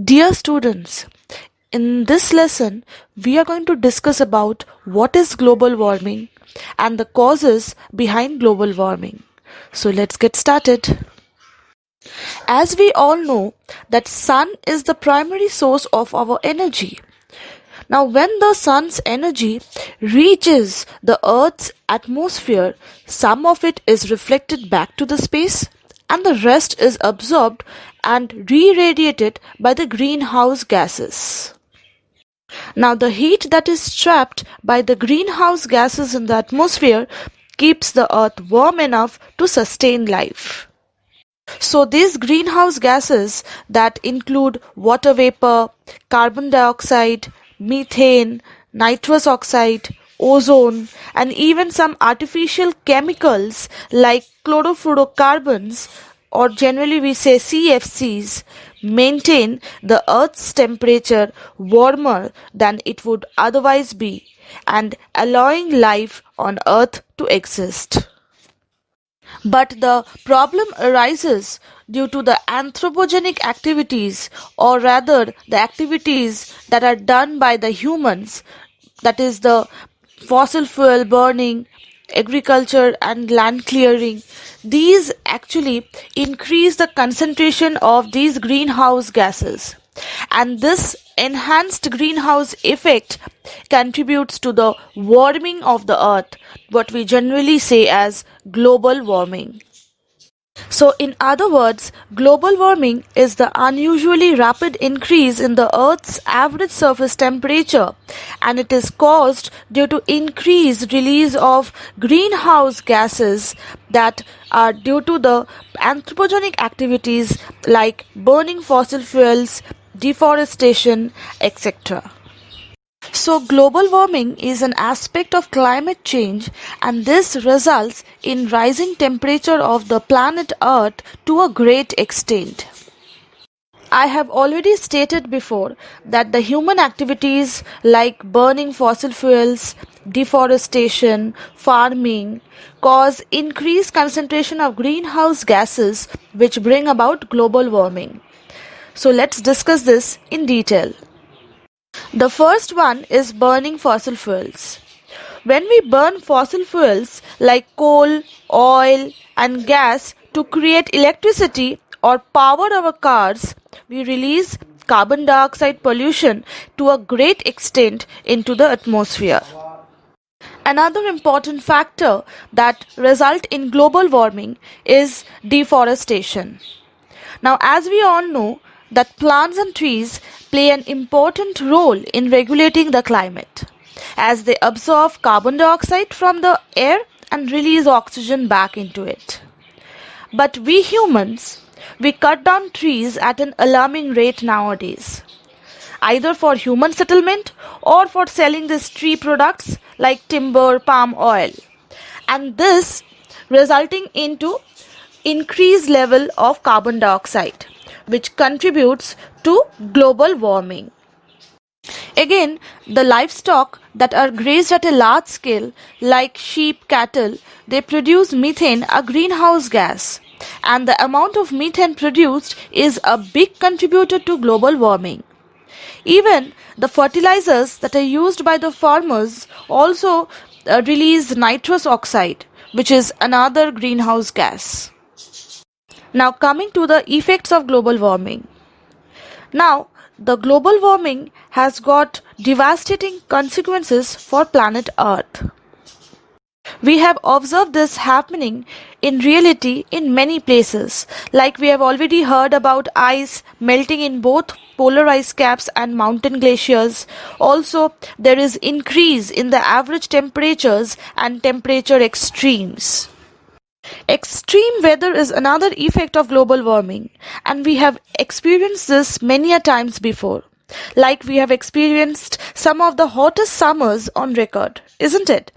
Dear students, in this lesson, we are going to discuss about what is global warming and the causes behind global warming. So let's get started. As we all know that sun is the primary source of our energy. Now when the sun's energy reaches the earth's atmosphere, some of it is reflected back to the space and the rest is absorbed and re-radiated by the greenhouse gases. Now the heat that is trapped by the greenhouse gases in the atmosphere keeps the earth warm enough to sustain life. So these greenhouse gases that include water vapor, carbon dioxide, methane, nitrous oxide, ozone, and even some artificial chemicals like chlorofluorocarbons, or generally we say CFCs, maintain the Earth's temperature warmer than it would otherwise be and allowing life on Earth to exist. But the problem arises due to the anthropogenic activities, or rather the activities that are done by the humans, that is the fossil fuel burning, agriculture and land clearing. These actually increase the concentration of these greenhouse gases. And this enhanced greenhouse effect contributes to the warming of the earth, what we generally say as global warming. So, in other words, global warming is the unusually rapid increase in the Earth's average surface temperature, and it is caused due to increased release of greenhouse gases that are due to the anthropogenic activities like burning fossil fuels, deforestation, etc. So, global warming is an aspect of climate change, and this results in rising temperature of the planet Earth to a great extent. I have already stated before that the human activities like burning fossil fuels, deforestation, farming cause increased concentration of greenhouse gases which bring about global warming. So, let's discuss this in detail. The first one is burning fossil fuels. When we burn fossil fuels like coal, oil, and gas to create electricity or power our cars, we release carbon dioxide pollution to a great extent into the atmosphere. Another important factor that result in global warming is deforestation. Now, as we all know, that plants and trees play an important role in regulating the climate, as they absorb carbon dioxide from the air and release oxygen back into it. But we humans, we cut down trees at an alarming rate nowadays, either for human settlement or for selling these tree products like timber, palm oil, and this resulting into increased level of carbon dioxide, which contributes to global warming. Again, the livestock that are grazed at a large scale, like sheep, cattle, they produce methane, a greenhouse gas, and the amount of methane produced is a big contributor to global warming. Even the fertilizers that are used by the farmers also release nitrous oxide, which is another greenhouse gas. Now, coming to the effects of global warming. Now, the global warming has got devastating consequences for planet Earth. We have observed this happening in reality in many places, like we have already heard about ice melting in both polar ice caps and mountain glaciers. Also, there is increase in the average temperatures and temperature extremes. Extreme weather is another effect of global warming, and we have experienced this many a times before. Like we have experienced some of the hottest summers on record, isn't it?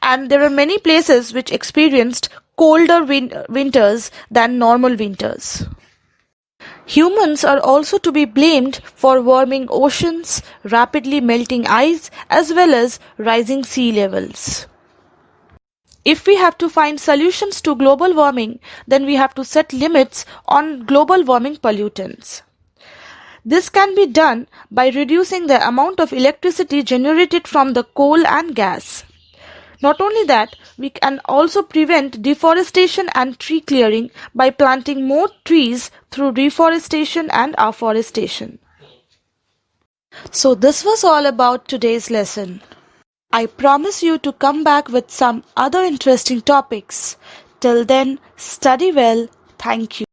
And there are many places which experienced colder winters than normal winters. Humans are also to be blamed for warming oceans, rapidly melting ice, as well as rising sea levels. If we have to find solutions to global warming, then we have to set limits on global warming pollutants. This can be done by reducing the amount of electricity generated from the coal and gas. Not only that, we can also prevent deforestation and tree clearing by planting more trees through reforestation and afforestation. So this was all about today's lesson. I promise you to come back with some other interesting topics. Till then, study well. Thank you.